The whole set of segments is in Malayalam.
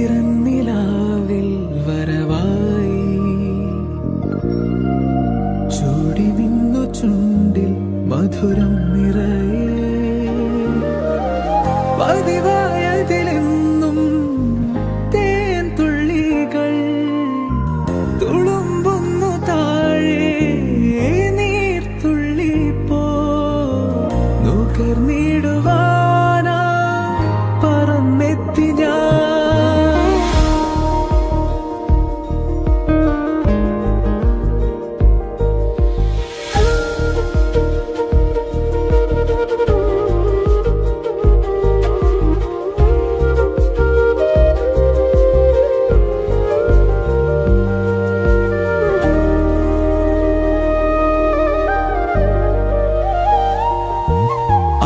ഈറന്നിലാവിൽ വരവായി ചൂടി നിന്നു ചുണ്ടിൽ മധുരം നിറയെ പതിവായതിലെന്നും തേൻ തുള്ളികൾ തുളുമ്പുന്നു താഴെ നീർത്തുള്ളി പോ നുകർന്നിടുവാനാ പറന്നെത്തി ഞാൻ.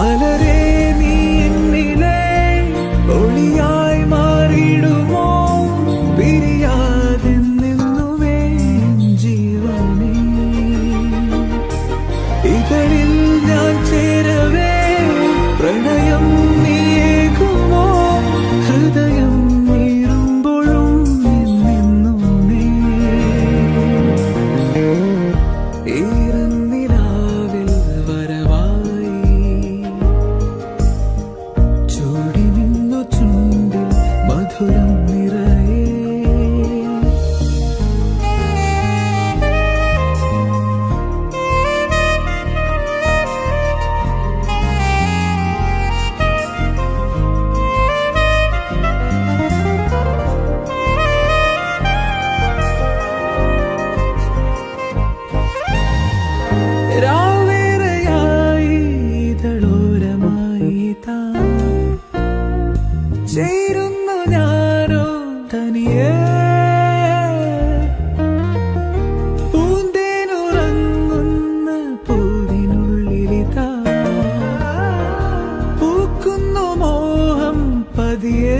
അലരേ നീ എന്നിലെ ഒളിയായി മാറിയിടുമോ പിരിയാതെ നിന്നുവേ ജീവനേ ഇതളിൽ ഞാൻ ചേരവേ പ്രണയം നീയേകുമോ ഹൃദയം നീറുമ്പോഴും നിന്നുമേ ഈറന്നിലാവിൽ വരവായി ചൂടി നിന്നു ചുണ്ടിൽ മധുരം നിറയെ രാവേറെയായി ഇതളോരമായി താ ചേരുന്നു ഞാനോ തനിയേ പൂന്തേനുറങ്ങുന്ന പൂവിനുള്ളിലിതാ പൂക്കുന്നു മോഹം പതിയേ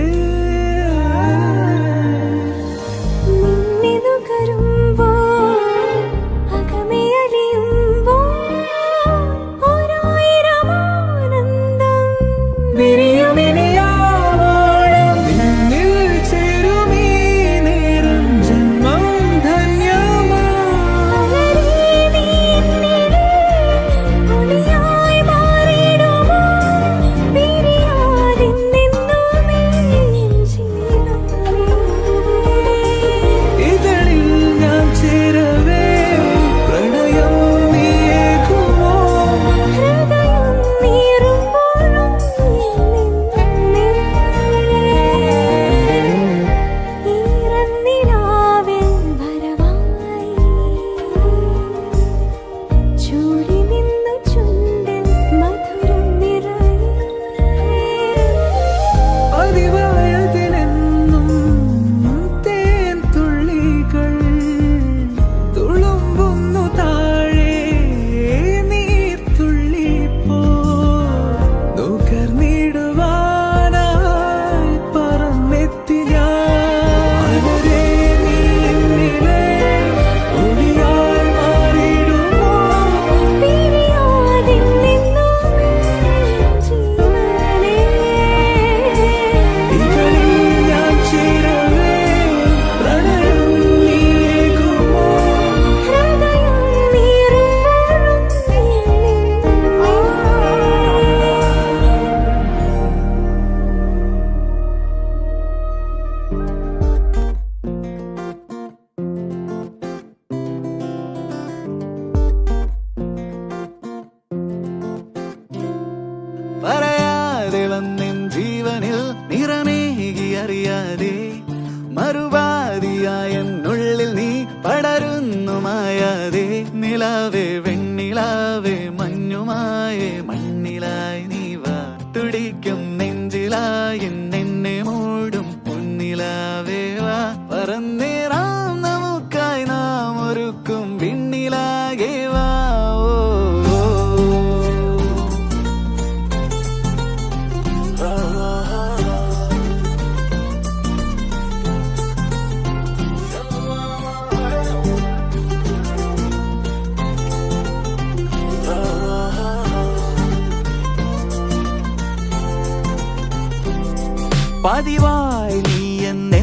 പറയാതെ വന്നിൻ ജീവനിൽ നിറമേകി അറിയാതെ മറുപാതിയായെന്നുള്ളിൽ നീ പടരുന്നു മായാതെ നിലാവേ വെണ്ണിലാവേ മഞ്ഞുമായേ മണ്ണിലായി നീ വാ തുടിക്കും നെഞ്ചിലായി എന്നെ മൂടും പൊന്നിലാവേ വാ പറന്നേറാം നമുക്കായി നാം ഒരുക്കും വിണ്ണിലാകെ വാ. പതിവായി നീ എന്നെ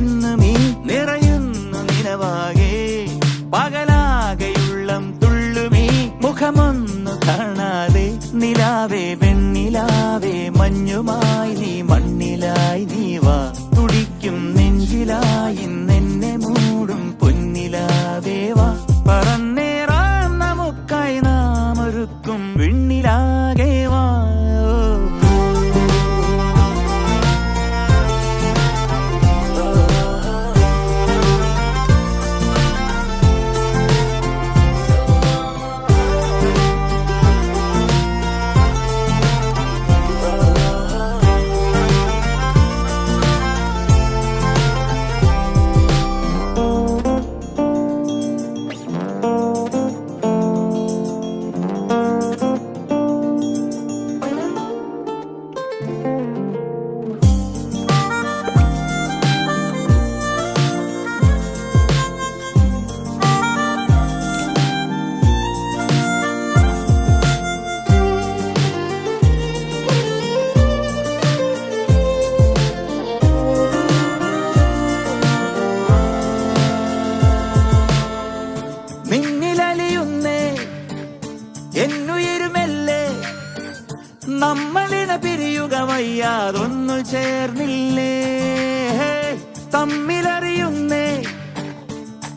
ഉള്ളിലറിയുന്നേ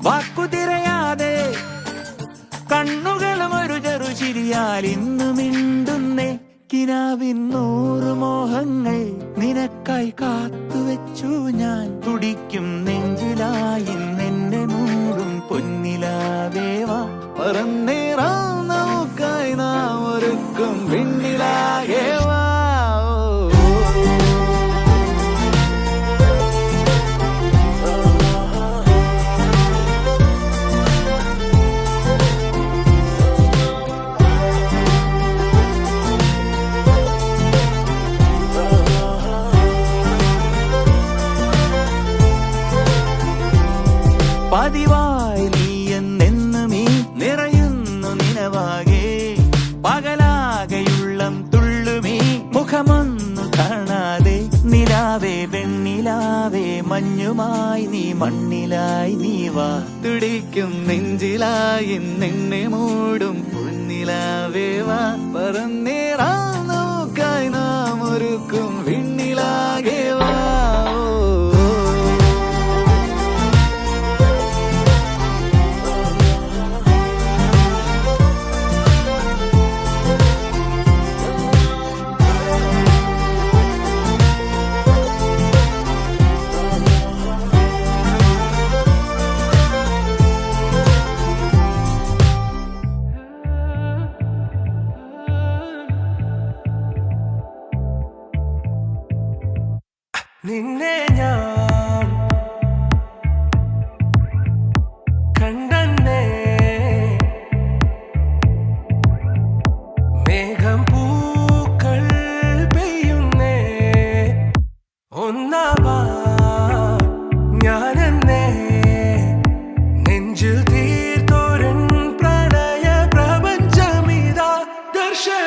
വാക്കു തിരയാതെ കണ്ണുകളും ഒരു ചെറുചിരിയാൽ ഇന്നു മിണ്ടുന്നേ കിനാവിൻ 100 മോഹങ്ങൾ നിനക്കായി കാത്തുവെച്ചു ഞാൻ തുടിക്കും നെഞ്ചിലായി നിന്നെ മൂടും പൊന്നിലാവേവാ പറന്നേറാം നമുക്കായി നാം ഒരുക്കും വിണ്ണിലാകേവാ പതിവായി നീ എന്നെന്നും ഈ നിറയുന്നു നിനവാകെ പകലാകെയുള്ളം തുള്ളുമീ മുഖമൊന്നു കാണാതെ നിലാവേ വെണ്ണിലാവേ മഞ്ഞുമായി നീ മണ്ണിലായി നീ വാ തുടിക്കും നെഞ്ചിലായി നിന്നെ മൂടും പൊന്നിലാവേ വാ പറന്നേറാം നമുക്കായി നാം ഒരുക്കും വിണ്ണിലാകെ വാ നിന്നെ ഞാൻ കണ്ടന്നേ മേഘം പൂക്കൾ പെയ്യുന്നേ ഒന്നാവാ ഞാനെന്നേ നെഞ്ചിൽ തീർത്തോരൻ പ്രണയ പ്രപഞ്ചമിതാ ദർശന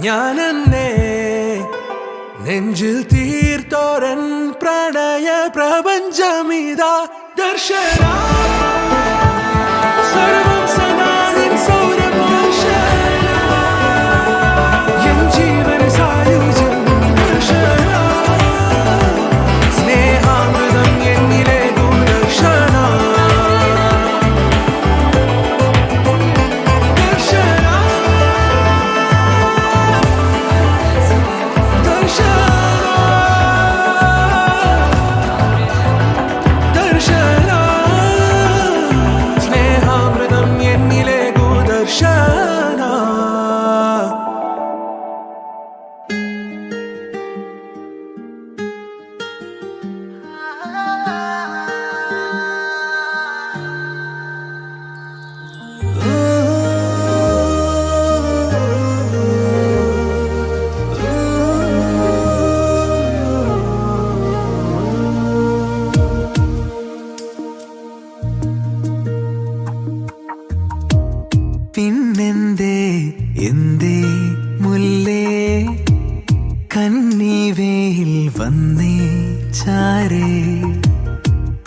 ഞാനെന്നേ നെഞ്ചിൽ തീർത്തോരൻ പ്രണയ പ്രപഞ്ചമിതാ ദർശന സർവം സദാ നിൻ സൗരഭൂഷണ എൻ ജീവന സായുജ്യം ദർശന സ്നേഹാമൃതം എന്നിലെ ദൂരദർശന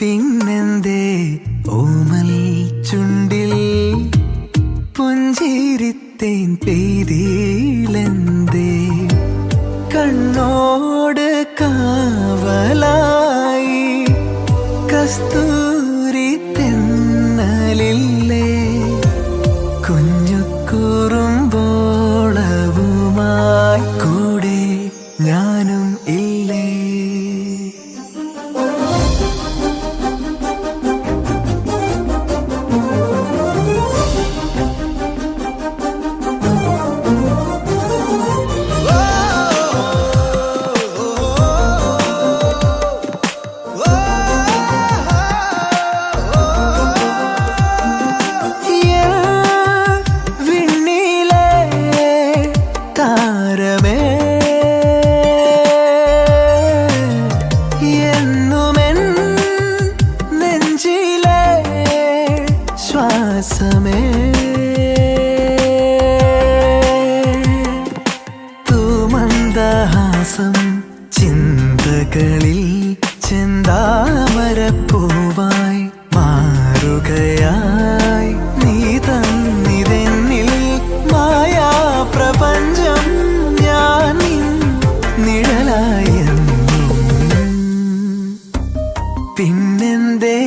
പിന്നെന്തേ ഓമൽ ചുണ്ടിൽ പുഞ്ചിരിത്തേൻ പെയ്തിലെന്തേ കണ്ണോട് കാവലായി കസ്തൂരി തെന്നലില്ലേ കുഞ്ഞു കുറുമ്പോളവുമായി കൂടെ ഞാനും ഇല്ലേ ശ്വാസമേ തൂമന്ദഹാസം ചിന്തകളിൽ ചെന്താമരപ്പൂവായി മാറുകയായി നീ തന്നിതെന്നിൽ മായാ പ്രപഞ്ചം ഞാൻ നിഴലായെന്നും പിന്നെന്തേ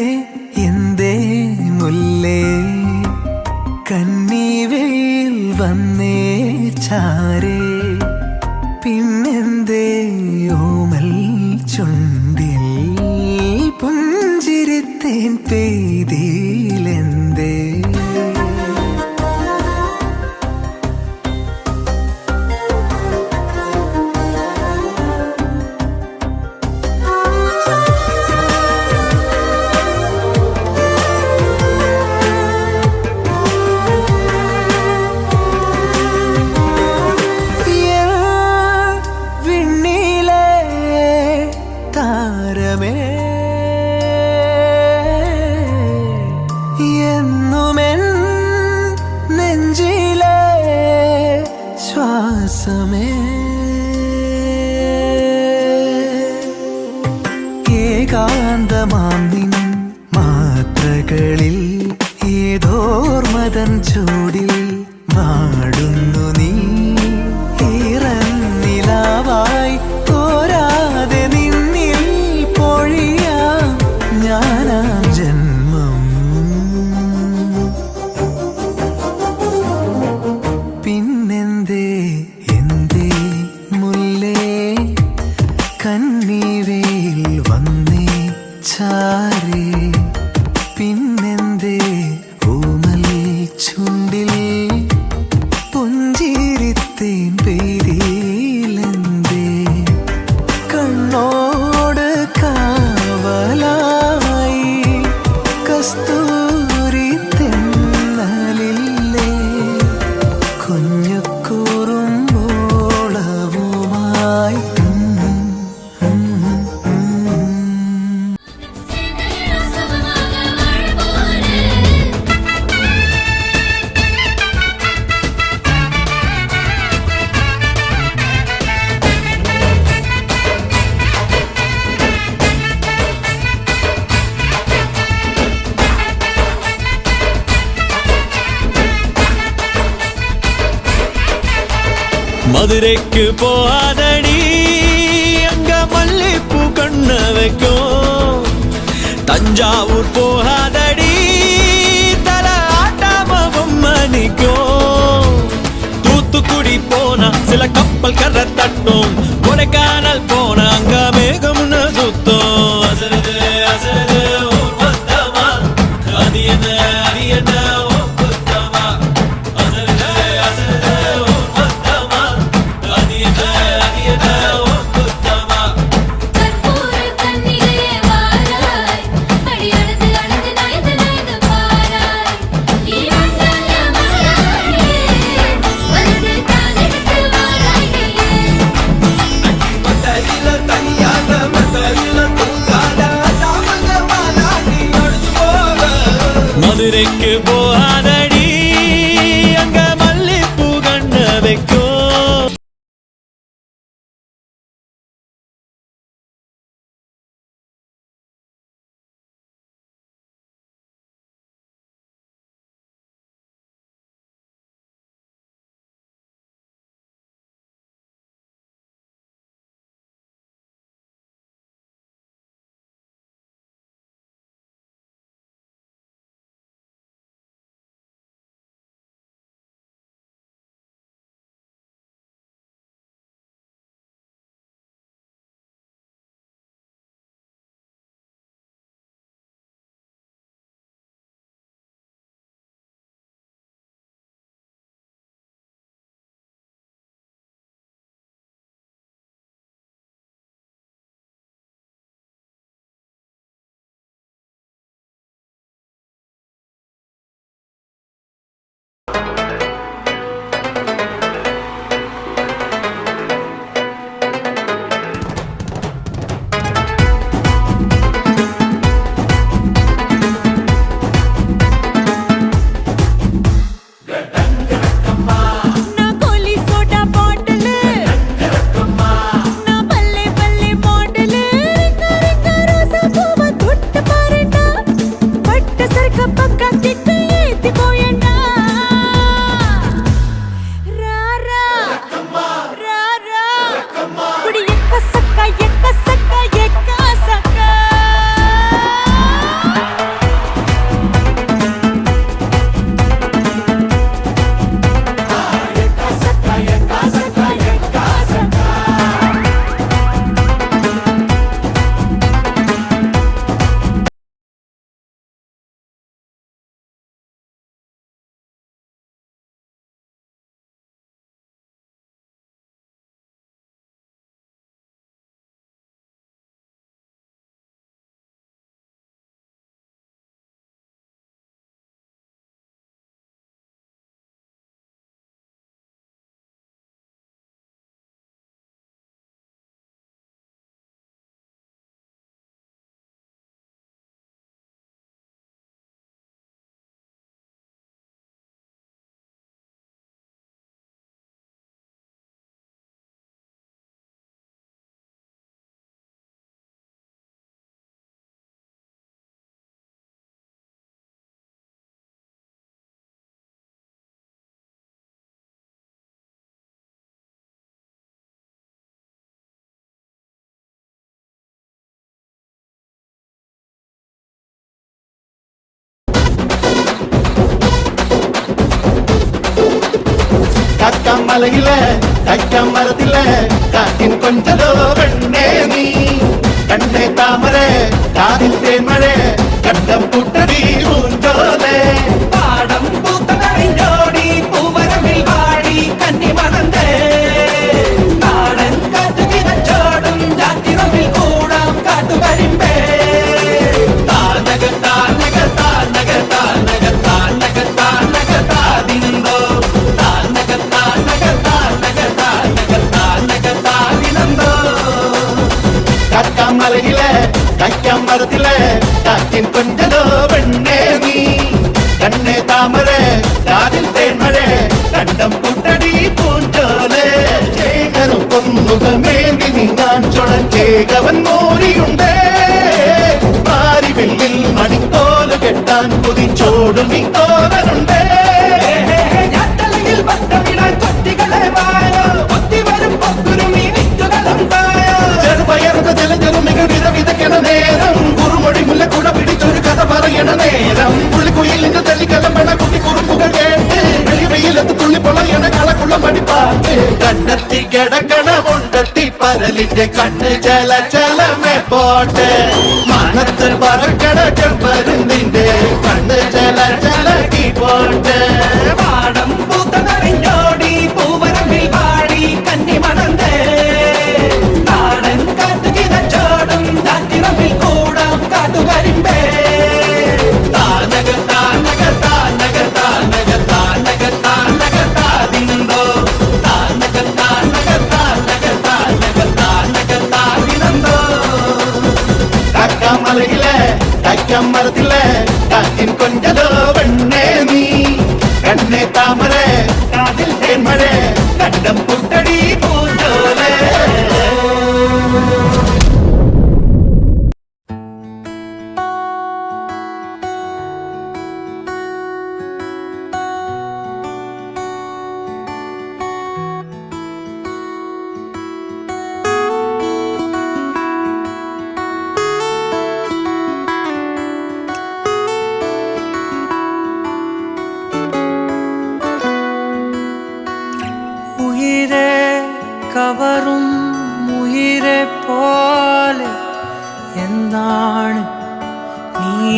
എന്തേ മുല്ലേ കന്നിവയിൽ വന്നേ ചാരേ പിന്നെന്തേ ഓമൽ ചുണ്ടിൽ പുഞ്ചിരിത്തേൻ പെയ്തിലെന്തേ എന്നുമെൻ നെഞ്ചിലെ ശ്വാസമേ ഏകാന്തമാം നിൻ മാത്രകളിൽ ഏതോർമതൻ ചൂടിൽ വാടുന്നു നീ ഈറന്നിലാവായി തോരാതെ നിന്നിൽ പൊഴിയാം ഞാനാം ജന്മം പിന്നെന്തേ എന്തേ മുല്ലേ കന്നിവയിൽ വന്നേ ചാരേ പിന്നെന്തേ ഓമൽ ചുണ്ടിൽ പുഞ്ചിരിത്തേൻ പെയ്തിലെന്തേ കണ്ണോട് കാവലായി കസ്തൂരി തെന്നലില്ലേ കുഞ്ഞു കുറുമ്പോളവുമായി மதுரைக்கு போகாதடி அங்க மல்லிப்பூ கண்ண வைக்கும் தஞ்சாவூர் போகாதடி தல ஆட்டாம பொம்மனிக்கும் தூத்துக்குடி போனா சில கப்பல் கரை தட்டும் கொடைக்கானல் போனா அங்க மேகம்னு சுத்தம் அசருது அசருது ஊர் மொத்தமா அது என்ன ஓ புத்தமா அசருது அசருது ஊர் மொத்தமா அது என்ன ஓ புத்தமா கற்பூர கண்ணிலே வாராய் அடியளந்து அளந்து நயந்து நயந்து பாராய் நீ வந்தாய மலையாளியே வந்து காலெடுத்து வாராய் மத்தரில தனியாக மத்தரில தூங்காத தாமங்க வாலாடி அடிச்சு போக மதுரைக்கு போகாதடி அங்க மல்லிப்பூ கண்ண வைக்கும் மலையில தைக்க மரத்தில காட்டின் கொஞ்சலோ வெண்ணே நீ கண்ணே தாமரை காதில் தேன்மழை கண்டம் புட்டடி ஊஞ்சோலே பாடம் பூத்த நடைஞ்சோடி பூவரமில் வாடி கன்னி மணந்தே நாடன் காட்டு கிணச்சோடும் ஜாத்திரமில் கூடாம் காட்டு கரிம்பே தானக தானக தானக தானக தானக தானக தாதினந்தோ தானக தானக தானக தானக தானக தாதினந்தோ காக்கா மலையில தைக்க மரத்தில காட்டின் கொஞ்சலோ வெண்ணே நீ கண்ணே தாமரை காதில் தேன்மழை கண்டம் புட்டடி பூஞ்சோலே ചേകരും പൊന്നുകമേന്തി നീങ്ങാൻ ചുഴച്ചേകവൻ മോരിയുണ്ടേ മാരിവില്ലിൽ മണിക്കോല് കെട്ടാൻ കുതിച്ചോടും ഇക്കോലനുണ്ടേ ഞാറ്റലയിൽ വട്ടമിടാൻ കൊട്ടികളെ വായോ ഒത്തി വരും പൊക്കുരും ഈ വിത്തുകളുണ്ടായോ ചെറുപയർന്ന ജലജലും മികവിത വിതയ്ക്കണ നേരം കുറുമൊഴി മുല്ലക്കുട പിടിച്ചൊരു കഥ പറയണ നേരം പുള്ളിക്കുയിലിന്റെ തല്ലിക്കലമ്പണ കുട്ടി കുറുമ്പുകൾ കേട്ട് വെളിവെയിലത്ത് തുള്ളി പൊളയണ കളക്കുള്ള മടിപ്പാട്ട് കണ്ടെത്തി കിടക്കണ കൊണ്ടെത്തി പരലിന്റെ കണ്ണ് ചല ചലമേ പോട്ടെ മനത്ത് പറക്കണ ചെമ്പരുന്നിന്റെ കണ്ണ് ചല ചലക്കി പോട്ടെ പാടം പൂത്ത നറിഞ്ഞോടി പൂവരമിൽ വാടി കന്നി മണന്തേ നാടൻ കാട്ടു കിതച്ചോടും ജാത്തിരമിൽ കൂടാം കാട്ടുകരിമ്പേ താനക താനക താനക താനക താനക താനക താതിനന്തോ താനക താനക താനക താനക താനക താതിനന്തോ കാക്കാ മലയിലെ தைக்க മരത്തില കാറ്റിൻ കൊഞ്ചലോ വെണ്ണേ നീ കണ്ണേ താമரை കാതിൽ തേന്മഴை കണ്ടം പുട്ടടി പൂഞ്ചോലേ ഉയിരേ കവറും ഉയിരെ പോലെ എന്താണ് നീ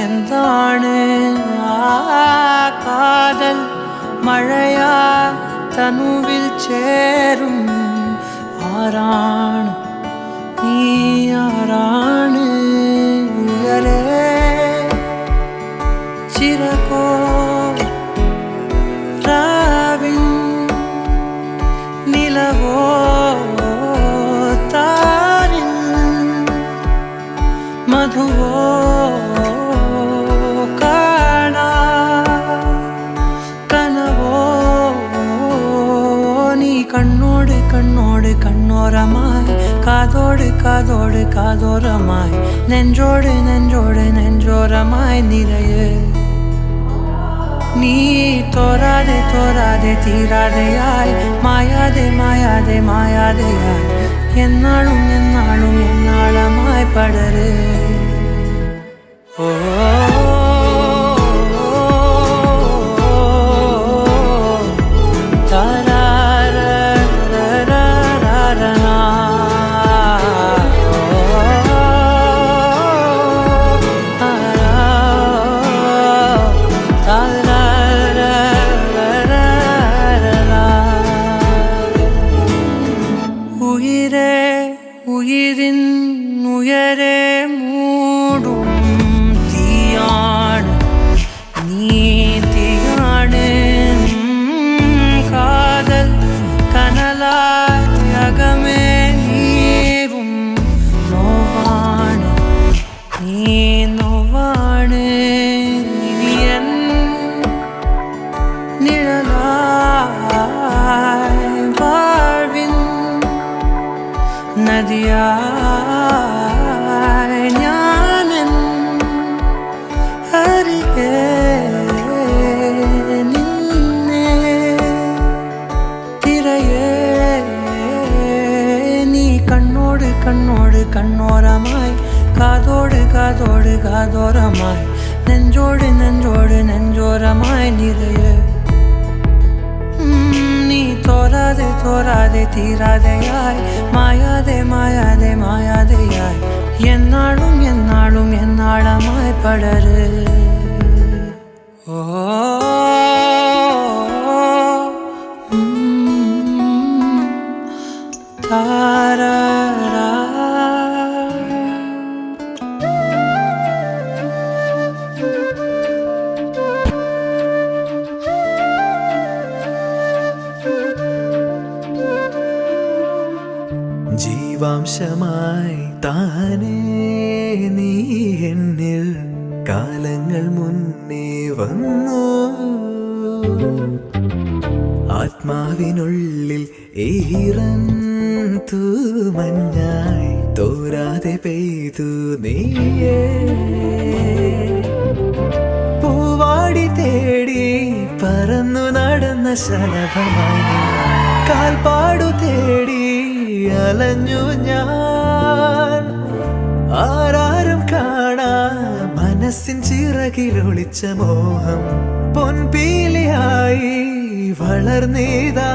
എന്താണ് ആ കാതൽ മഴയാ തനുവിൽ ചേരും ആരാണ് നീ ആരാണ് ഉയരേ ചിരകോ മധുവോ കാണാ കനവോ നീ കണ്ണോട് കണ്ണോട് കണ്ണോരമായി കാതോട് കാതോട് കാതോരമായി നെഞ്ചോട് നെഞ്ചോട് നെഞ്ചോരമായി നിറയെ നീ തോരാതെ തോരാതെ തീരാതെയായി മായാതെ മായാതെ മായാതെയായി എന്നാളും എന്നാളും എന്നാളമായി പടര് ഓ ഉയിരിൻ ഉയരെ മൂടും തീയാണ് നീ തീയാണ് കാതൽ കനലായി അകമേ നീറും നോവാണ് നീ നോവാണ് ഇനിയൻ നിഴലായി വാഴ്വിൻ നദിയായി ഞാനെൻ അരികെ നിന്നെ തിരയേ നീ കണ്ണോട് കണ്ണോട് കണ്ണോരമായി കാതോട് കാതോട് കാതോരമായി നെഞ്ചോട് നെഞ്ചോട് നെഞ്ചോരമായി നിറയെ നീ തോരാതെ തോരാതെ തീരാതെയായി മായാതെ മായാതെ മായാതെയായി എന്നാളും എന്നാളും എന്നാളമായി പടര് ഓ താരാ ജീവാംശമായി താനേ നീ എന്നിൽ കാലങ്ങൾ മുന്നേ വന്നു ആത്മാവിനുള്ളിൽ ഈറൻ തൂമഞ്ഞായി തോരാതെ പെയ്തു നീയേ പൂവാടി തേടി പറന്നു നടന്ന ശലഭമായി കാൽപ്പാടു തേടി അലഞ്ഞു ഞാൻ ആരാരും കാണാ മനസ്സിൻ ചിറകിലൊളിച്ച മോഹം പൊൻപീലിയായി വളർന്നീതാ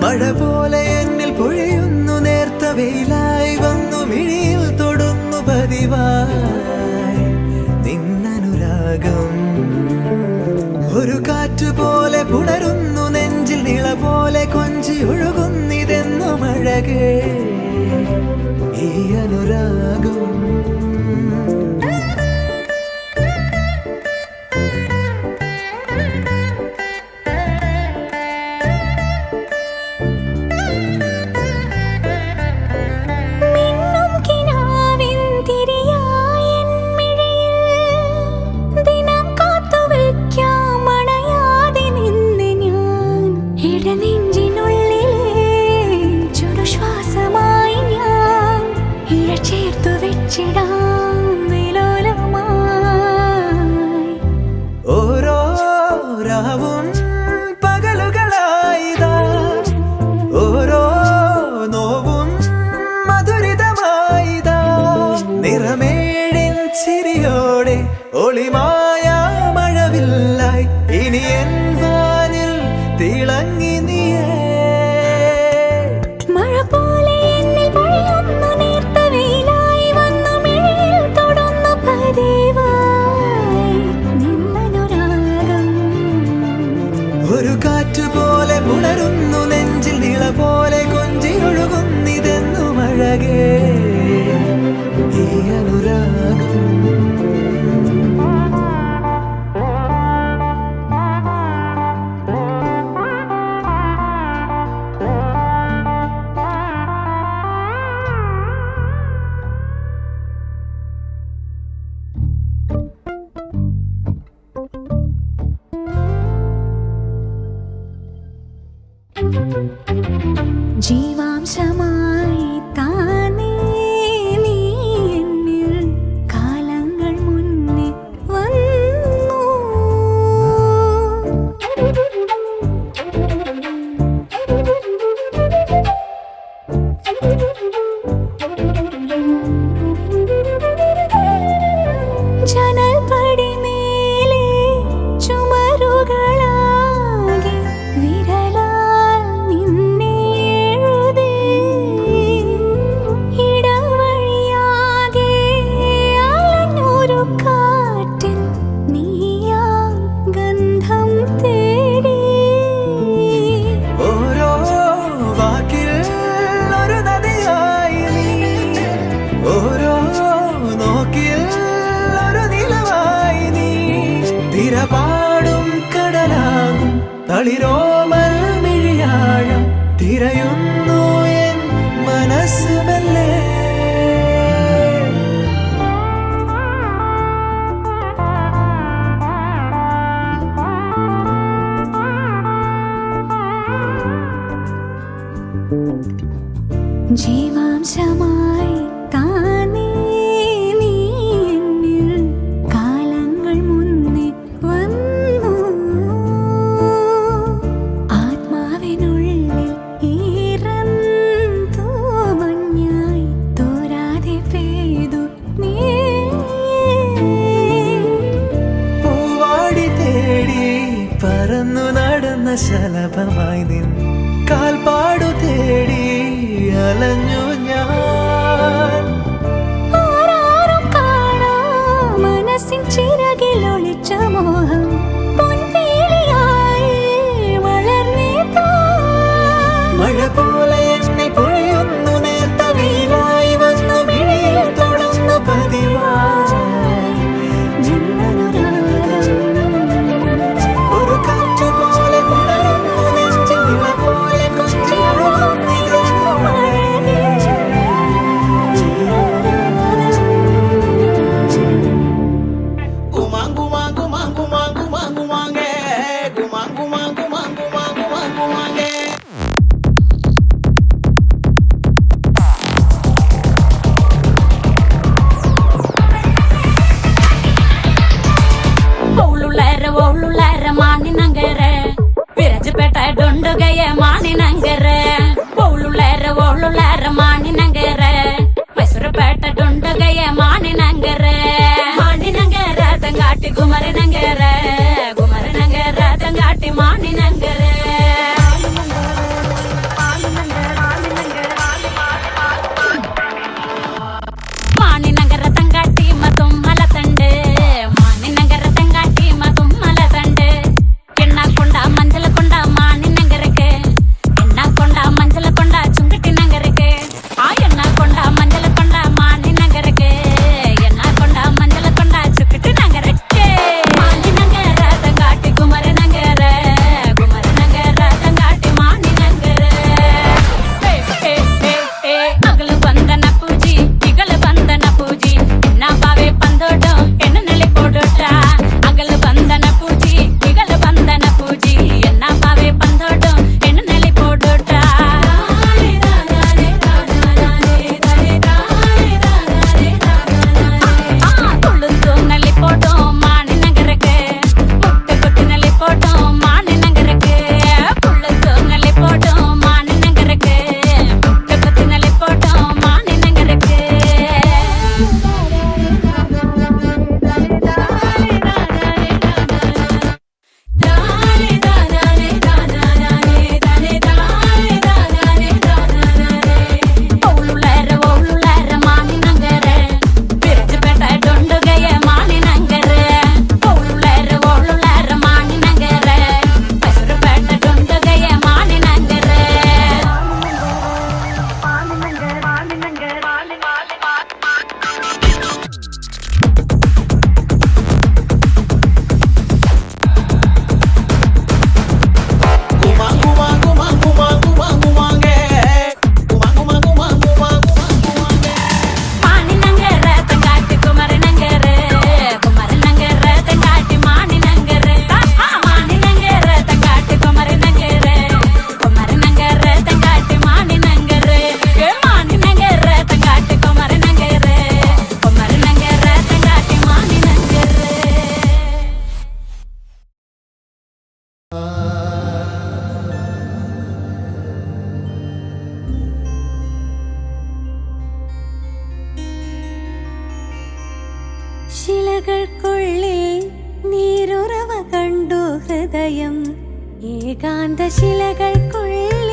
മഴ പോലെ എന്നിൽ പൊഴിയുന്നു നേർത്ത വെയിലായി വന്നു മിഴിയിൽ തൊടുന്നു പതിവായി നിന്നനുരാഗം ഒരു കാറ്റ് പോലെ പുണരുന്നു നെഞ്ചിൽ നിള പോലെ കൊഞ്ചി ഒഴുകുന്നിതെന്നു മഴകേ ഈ അനുരാഗം ഓരോ രാവും പകലുകളായിതാ ഓരോ നോവും മധുരിതമായിതാ നിറമേഴിൻ ചിരിയോടെ ഒളിമായ മഴവില്ലായി ഇനി എൻ വാനിൽ തിളങ്ങി നീയേ മഴ പോലെ എന്നിൽ പൊഴിയുന്നു നേർത്ത വെയിലായി വന്നു മിഴിയിൽ തൊടുന്നു പതിവായി നിന്നനുരാഗം ഒരു കാറ്റ് പോലെ പുണരുന്നു നെഞ്ചിൽ നിള പോലെ കൊഞ്ചി ഒഴുകുന്നിതെന്നു മഴകേ ഈ അനുരാഗം ജീവാംശമായി താനേ നീ എന്നിൽ കാലങ്ങൾ മുന്നേ വന്നു. ജനൽപടിമേലെ ചുമരുകളാകെ വിരലാൽ നിന്നെ എഴുതി. ഇടവഴിയാകെ അലഞ്ഞൊരു കാറ്റിൽ നീയാ ഗന്ധം തേടി. ഓരോ വാക്കിൽ ഒരു നദിയായി നീ, ഓരോ നോക്കിൽ ഒരു നിലവായി നീ. തിരപാടും കടലാകും തളിരോമൽ മിഴിയാഴം തിരയുന്നു എൻ മനസ്സ് മെല്ലെ. ജീവാംശമായി താനേ നീ എന്നിൽ കാലങ്ങൾ മുന്നേ വന്നു. ആത്മാവിനുള്ളിൽ ഈറന്തോ മഞ്ഞായി തോരാതെ പെയ്തു നീ. പൂവാടി തേടി പറന്നു നടന്ന ശലഭമായി നിൻ കാൽപ്പാടു തേടി അലഞ്ഞു ഞാൻ. ആരാരും കാണാ മനസ്സിൻ ചിറകിൽ ഒളിച്ച മോഹം പൊൻവേലിയായി വളർന്നേതാ. മഴ പോലെ എന്നെ പൊഴിയുന്നു നേർത്ത വെയിലായി വന്നു മിഴിയിൽ തൊടുന്നു പതിവായി നിന്നനുരാഗം ഒരു കാറ്റ് പോലെ പുണരുന്നു നെഞ്ചിൽ നില പോലെ കൊഞ്ചിയൊഴുകുന്നിതെന്നു മഴകേ. ಒಳ್ಳುಳ್ಳಾರ ಮಾನಿನಂಗರ ವಿರಜಪೇಟ ಡೊಂಡುಗಯ ಮಾನಿನಂಗರ ಒಳ್ಳುಳ್ಳಾರ ಮಾನಿನಂಗರ ಮೈಸೂರುಪೇಟ ಡೊಂಡುಗಯ ಮಾನಿನಂಗರ ಮಾನಿನಂಗರ ತಂಗಾಟಿ ಗುಮರನಂಗರ ಗುಮರನಂಗರ ತಂಗಾಟಿ ಮಾನಿನಂಗರ ಮಾನಿನಂಗರ ತಂಗಾಟಿ ಮತ್ತು ಮಲತಂಡೆ ಮಾನಿನಂಗರ ತಂಗಾಟಿ ಮತ್ತು ಮಲತಂಡೆ ಎಣ್ಣ ಕೊಂಡ ಮಂಜಲ ಕೊಂಡ ಮಾನಿನಂಗರಕ್ಕೆ ಎಣ್ಣ ಕೊಂಡ ಮಂಜಲ ಕೊಂಡ ಚುಂಗಟಿ ನಂಗರಕ್ಕೆ ಆ ಎಣ್ಣ ശിലകൾക്കുള്ളിൽ നീരുറവ കണ്ടു ഹൃദയം ഏകാന്തശിലകൾക്കുള്ളിൽ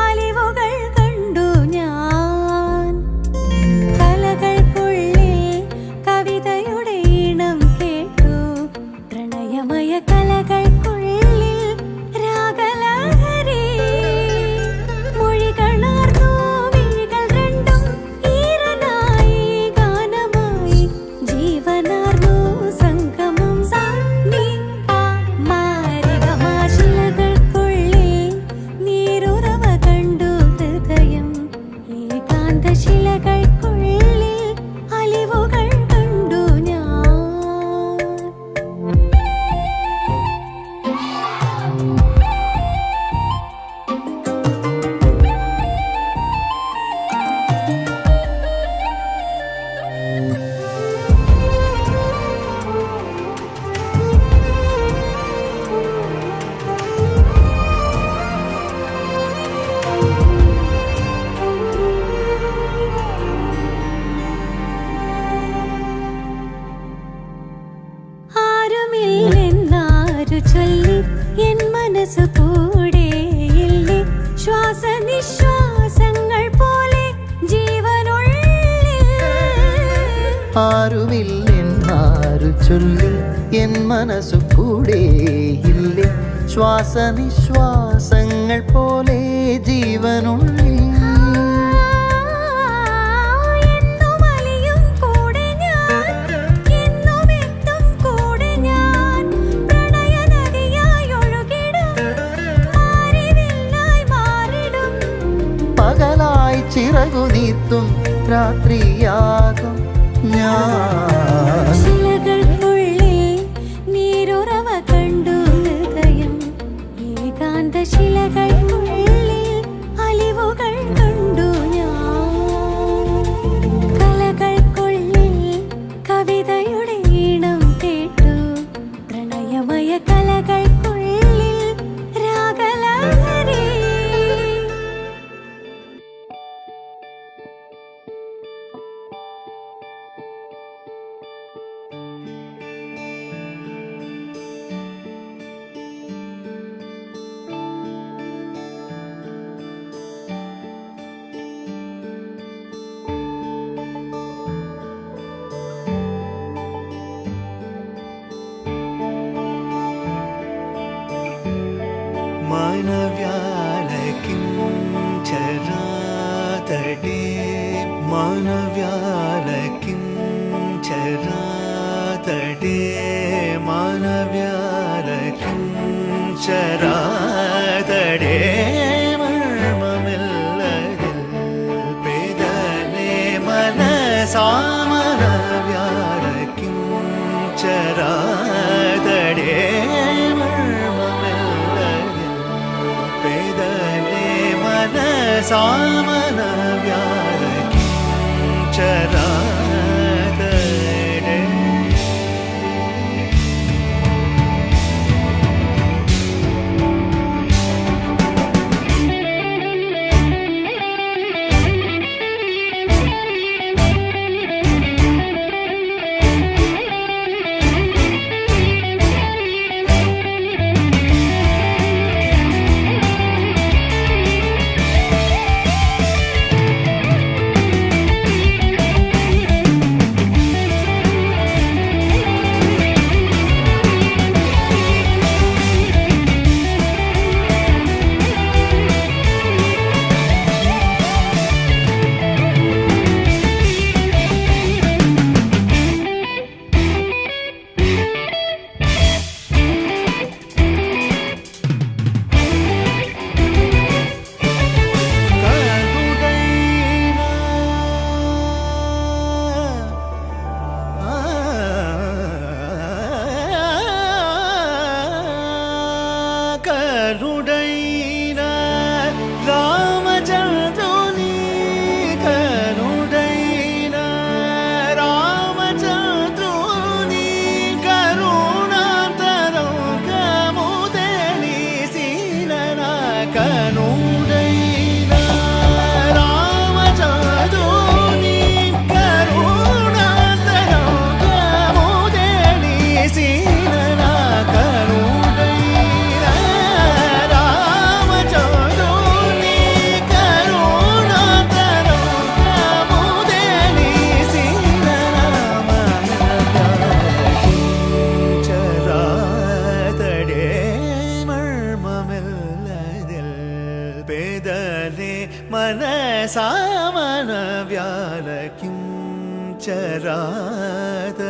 അലിവുകൾ കണ്ടു ഞാൻ കലകൾക്കുള്ളിൽ കവിതയുടെ ഈണം കേട്ടു പ്രണയമയ കലകൾക്കുള്ളിൽ രാഗലഹരി മൊഴികളാർന്നു വിഴികൾ രണ്ടും ഈറനായി ഗാനമായി ജീവനാർന്നു സംഗമം ശിലകൾക്കുള്ളിൽ നീരുറവ കണ്ടു ഹൃദയം ഏകാന്തശിലകൾക്കുള്ളിൽ അലിവുകൾ കണ്ടു ഞാൻ ആരുമില്ലെന്നാരു ചൊല്ലി എൻ മനസ്സു കൂടെയില്ലേ ശ്വാസനിശ്വാസങ്ങൾ പോലെ ജീവനുള്ളിൽ ആരുമില്ലെന്നാരു ചൊല്ലി എൻ മനസ്സു കൂടെയില്ലേ ശ്വാസനിശ്വാസങ്ങൾ പോലെ ജീവനുള്ളിൽ എന്നും അലിയും കൂടെ ഞാൻ എന്നും എത്തും കൂടെ ഞാൻ പ്രണയനദിയായി ഒഴുകിടും മാറിവില്ലായി മാറിടും പകലായി ചിറകു നീർത്തും രാത്രിയാകും ഞാൻ ശിലകൾക്കുള്ളിൽ നീരുറവ കണ്ടു ഹൃദയം ഏകാന്തശിലകൾക്കുള്ളിൽ അലിവുകൾ കണ്ടു ഞാൻ കലകൾക്കുള്ളിൽ കവിതയുടെ ഈണം കേട്ടു പ്രണയമയ കലകൾക്കുള്ളിൽ രാഗലഹരി മാനവ്യാലകിം ചരാതടേ മാനവ്യാലകിം ചരാതടേ മാനവ്യാലകിം ചരാതടേ മർമ്മമില്ലതിൽ പേദനേ മനസാമനവ്യാലകിം ചരാതടേ സാമന വ്യാലകിം ചരാതടേ ചരാതടേ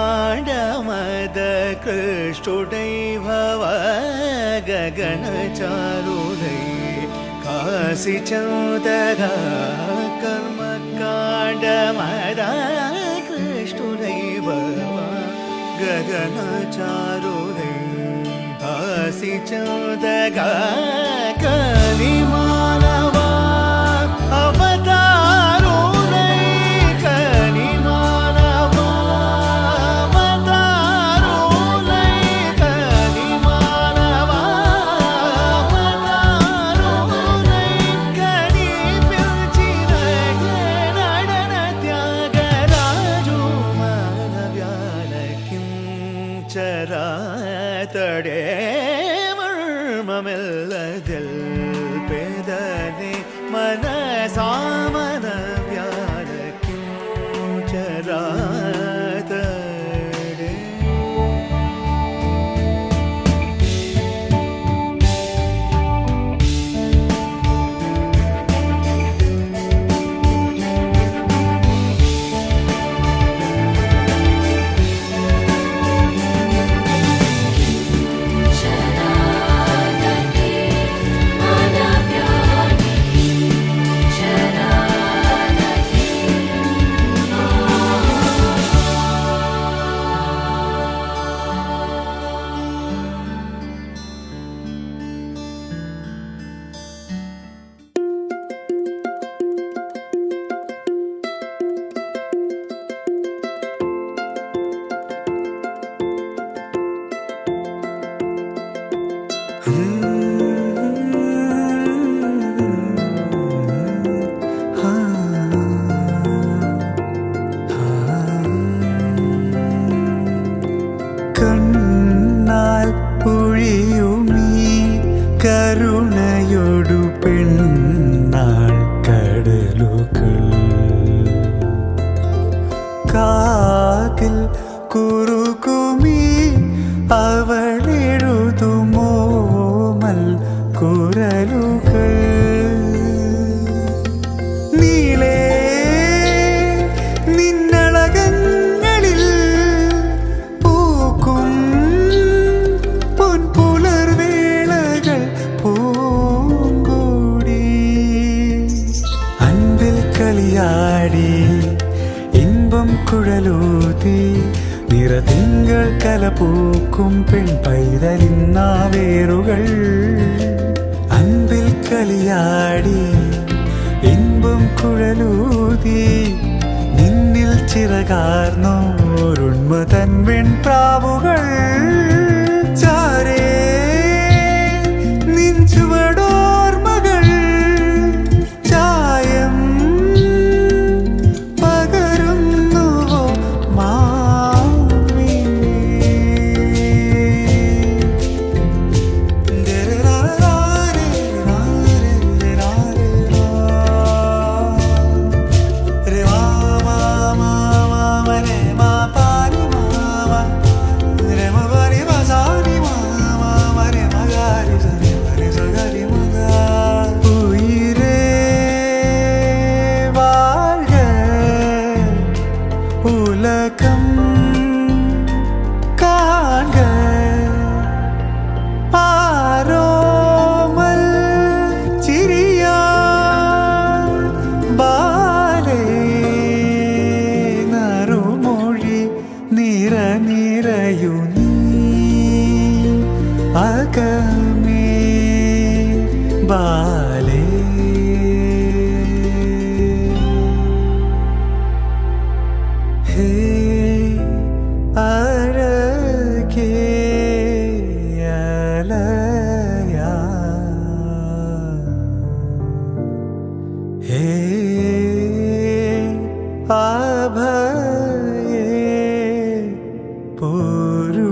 कर्मकाण्डमद कृष्टुडै भव गगनचारुदै काशी चौदगा कर्मकाण्डमद कृष्टुडै भव गगनचारुदै काशी चौदगा कलिमानवा ചരാതടേ മർമ്മമെല്ലതിൽ പേദനെ മനസാമന വ്യാലക്കും ചരാതടേ കണ്ണാൽ പൊഴിയുമീ കരുണയൊടു പെണ്ണാൾ കടലുകൾ കാതിൽ കുറുകുമീ അവളെഴുതുമോ മൽ കുരലുകൾ നീളേ നിന്നളകങ്ങളിൽ പൂക്കും പൊൻപുലർവേളകൾ പൂങ്കൂടി അൻപിൽ കളിയാടി ഇൻപം കുഴലൂതി നിറതിങ്കൾ കലപൂക്കും പെൺ പൈതലിന്നാവേറുകൾ അൻപിൽ കളിയാടി ഇൻപം കുഴലൂതി നിന്നിൽ ചിറകാർന്നോരുണ്മ തൻ വെൺപ്രാവുകൾ ചാരേ നിൻ ചുവടോർമകൾ ചായം പകരുന്നുവോ ബാലേ ഹേ അഴകേ അലയാ ഹേ ആഭയേ പൊരുളാ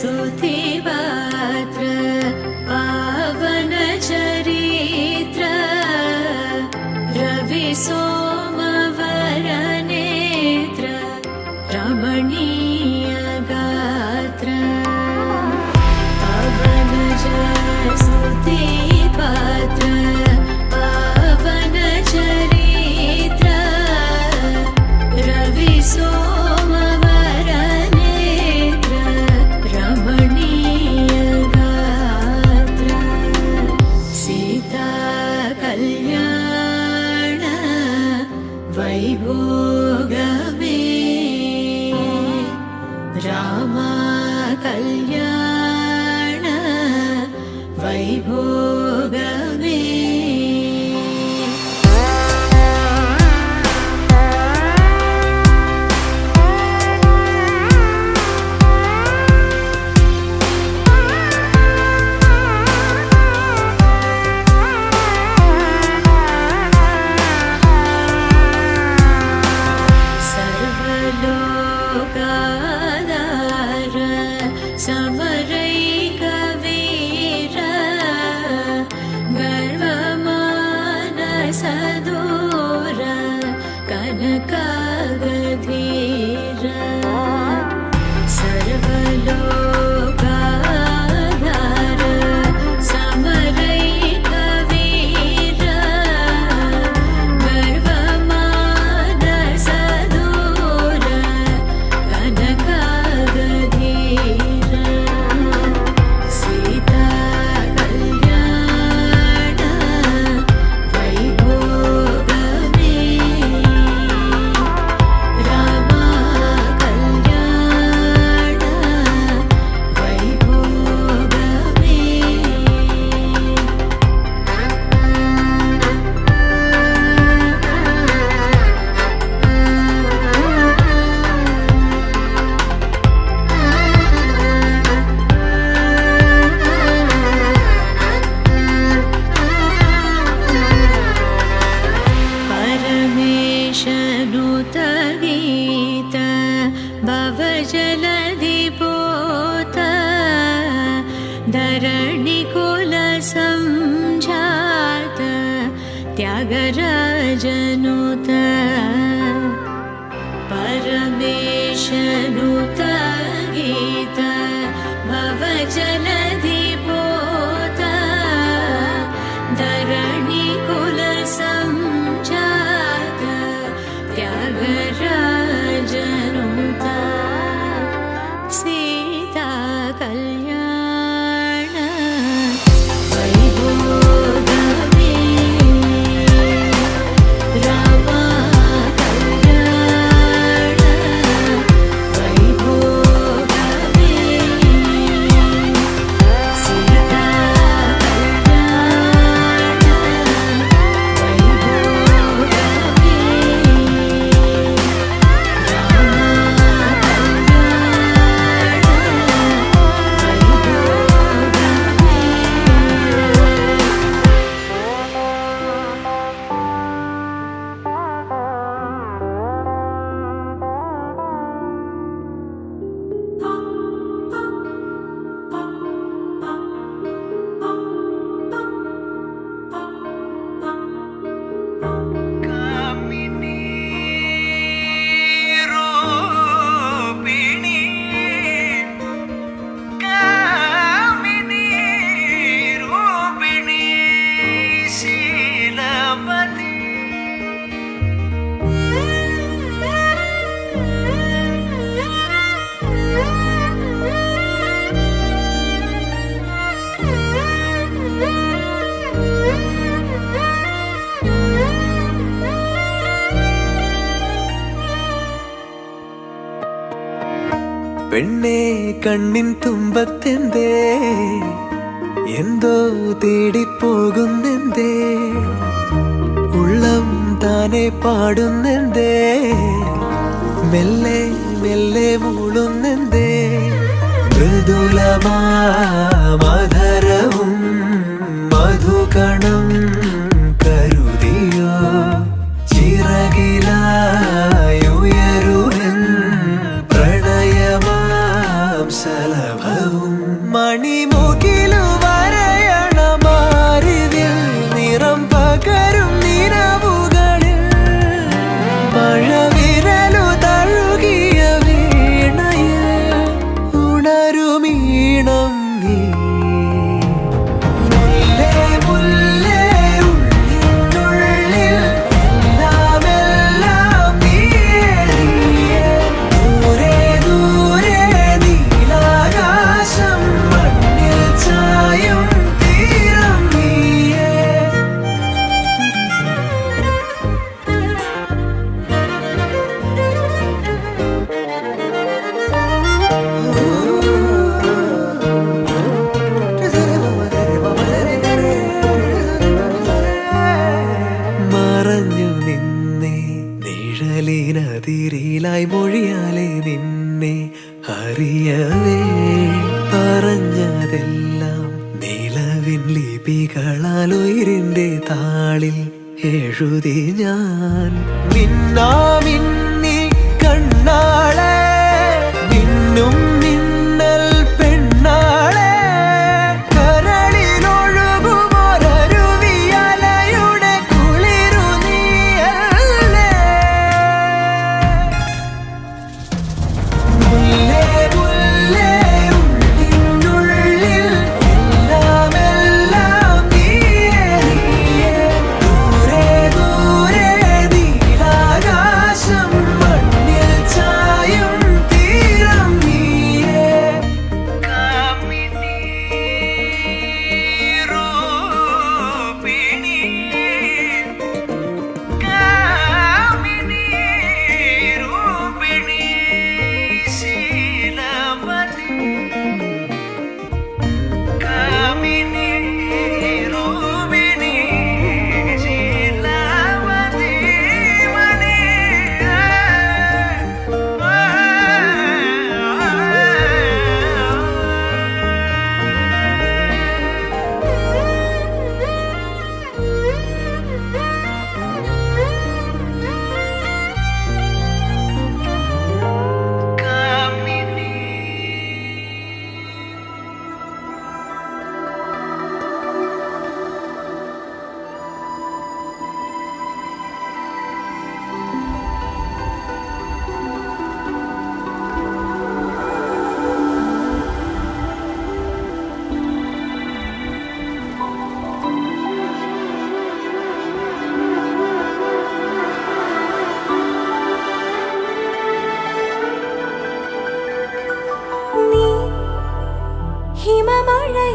स्तुतिपात्र पावन चरित्र रवि सोमवरनेत्र रमणीय गात्र पावन स्तुतिपात्र पावन चरित्र रवि सोमवरनेत्र रमणीय गात्र सीता कल्याण वैभोगमे रामा कल्याण वैभोगमे सर्वलोकाधार समरैकवीर गर्वमानसदूर कनकागधीर सर्वलोकाधार समरैकवीर गर्वमानसदूर कनकागधीर सीता कल्याण वैभोगमे रामा कल्याण वैभोगमे परमेशनुत गीत भवजलधिपोत धरणिकुल संजात त्यागराजनुत परमेशनुत गीत भवजलधिपोत धरणिकुल संजात त्यागराजनुत सीता कल्याण वैभोगमे रामा कल्याण वैभोगमे सीता कल्याण പെണ്ണേ കണ്ണിൻ തുമ്പത്തെന്തേ എന്തോ തേടിപ്പോകുന്നെന്തേ ഉള്ളം താനെ പാടുന്നെന്തേ മെല്ലെ മെല്ലെ മൂളുന്നെന്തേ മൃദുലമാധരവും മധുകണം കരുതിയോ ചിറകിലായുയരുവൻ പ്രണയമാം സലഭവും കതിരിലായി മൊഴിയാലെ നിന്നെ അറിയവേ പറഞ്ഞതെല്ലാം നിലവിൻ ലിപികളാൽ ഉയിരിന്റെ താളിൽ എഴുതി ഞാൻ മിന്നാമിന്നി കണ്ണാളെ മിന്നും മിന്നൽ പെണ്ണാളെ കരളിലൊഴുകുമൊരരുവിയലയുടെ കുളിരു നീയല്ലേ മുല്ലേ മുല്ലേ ഉള്ളിനുള്ളിൽ എല്ലാം എല്ലാം നീയേ നീയേ ദൂരെ ദൂരെ നീലാകാശം മണ്ണിൽ ചായും തീരം നീയേ കാമിനി രൂപിണി കാമിനി രൂപിണി ശീലവതി കാമിനി രൂപിണി ശീലവതി മണി നീ ഹിമമഴയായി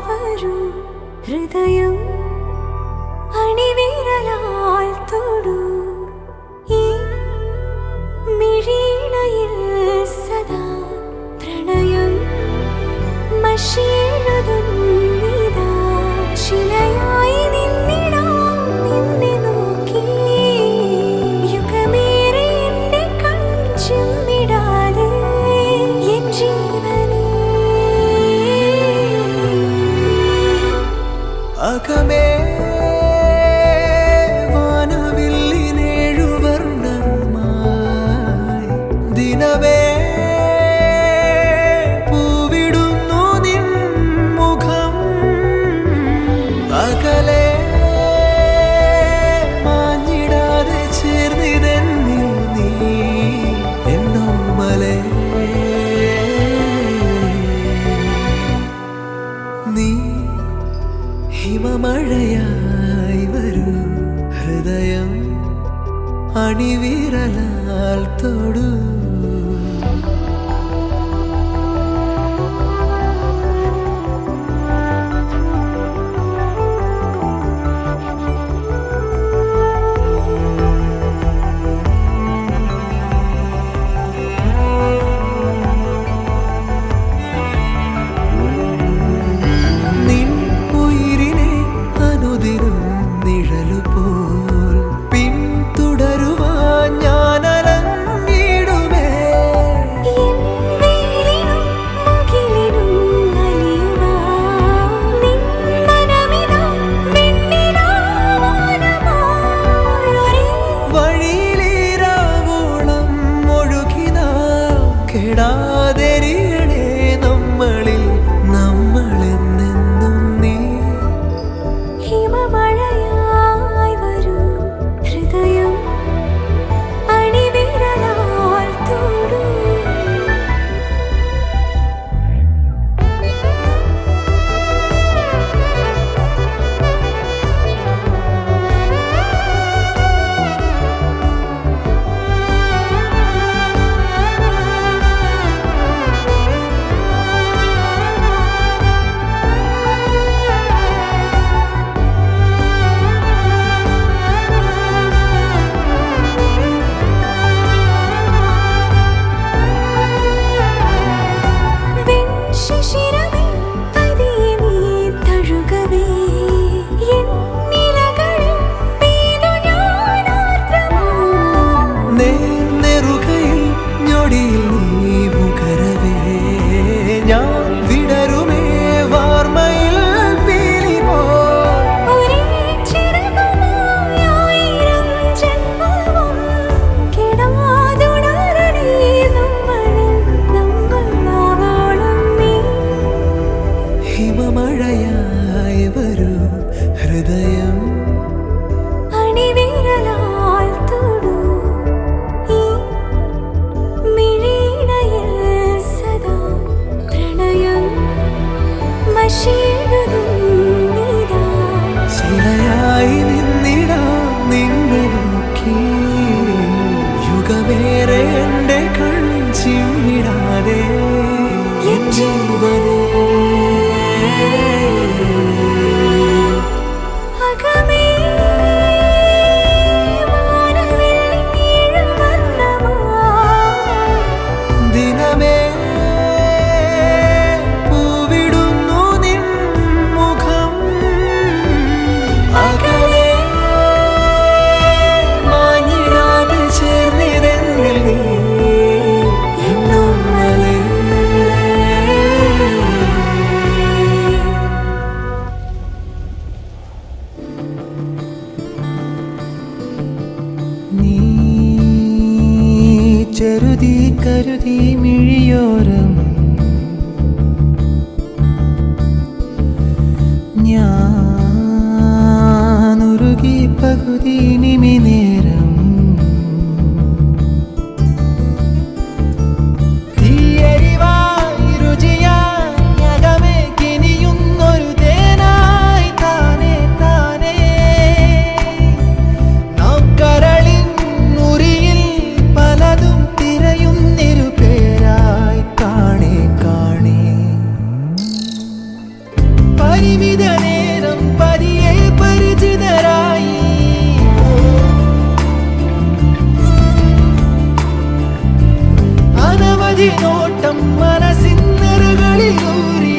വരും ഹൃദയം അണിവിരലാൽ തൊടൂ ഈ മിഴിയിണയിൽ സദാ പ്രണയം മഷിയെഴുതുന്നിതാ ശിലയായി നിന്നിടാം നിന്നെ നോക്കി യുഗമേറെ എന്റെ കൺചിമ്മിടാതെ എൻ ജീവനേ അകമേ വാനവില്ലിനേഴുവർണ്ണമായി ദിനമേ പൂവിടുന്നു നിൻ മുഖം അകലെ മാഞ്ഞിടാതെ ചേർന്നിതെന്നിൽ നീ എന്നോമലേ നീ ഹിമമഴയായി വരൂ ഹൃദയം അണിവിരലാൽ തൊടൂ നിൻ ഉയിരിനെ അനുദിനം നിഴലുപോൽ പിന്തുടരുവാൻ ഞാൻ അലഞ്ഞിടുമേ എൻ വെയിലിനും മുകിലിനും അലിയുവാൻ നിൻ മനമിതാ വെണ്ണിലാവാനമായി ഒരേ വഴിയിലേരാവോളം ഒഴുകിനാ കെടാതെരിയണേ നമ്മളിൽ നമ്മളെന്നെന്നും നീ ഹിമമഴയായി വരൂ ഹൃദയം അണിവിരലാൽ തൊടൂ കരുതി മിഴിയോരം ഞാനുരുകി പകുതി നിമിനേരം തീയരിവായി രുചിയായി അകമേ കിനിയുന്നൊരു തേനായി താനേ താനേ നാം കരളിൻ മുറിയിൽ പലതും തിരയുന്നിരു പേരായി കാണേ കാണേ പരിമിത നേരം പതിയെ പരിചിതരായി അനവധി നോട്ടം മനസ്സിന്നറുകളിലൂറി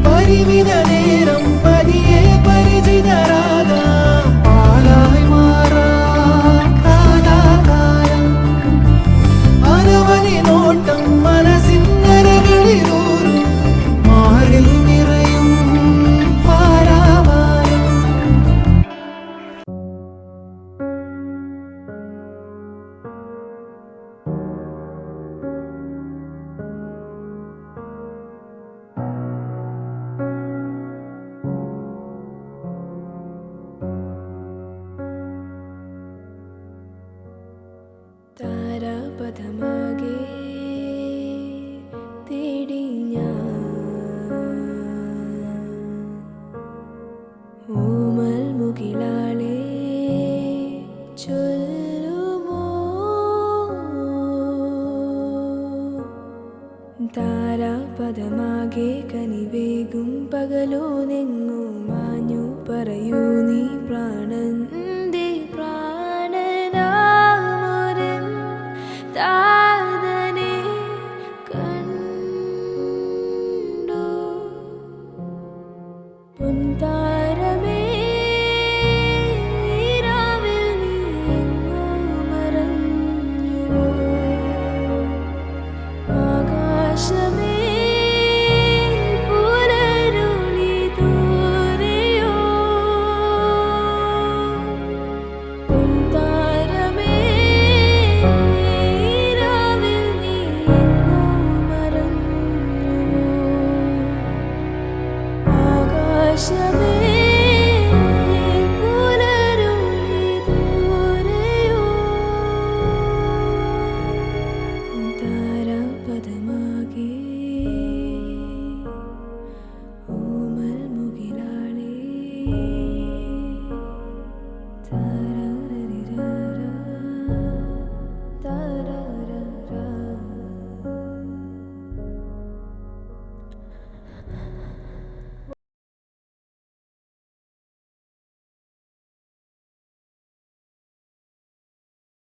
പരിമിത നേരം പതിയെ പരിചിതരാകാം പാലായി മാറാം കാലാകാലം അനവധി നോട്ടം മനസ്സിന്നരകളിലൂറും മാറിൽ നിറയും പാരാവാരം താരാപഥമാകെ തേടി ഞാൻ ഓമൽ മുകിലാളെ ചൊല്ലുമോ താരാപഥമാകെ കനിവേകും പകലോ നെങ്ങോ മാഞ്ഞു പറയൂ നീ പ്രാണൻ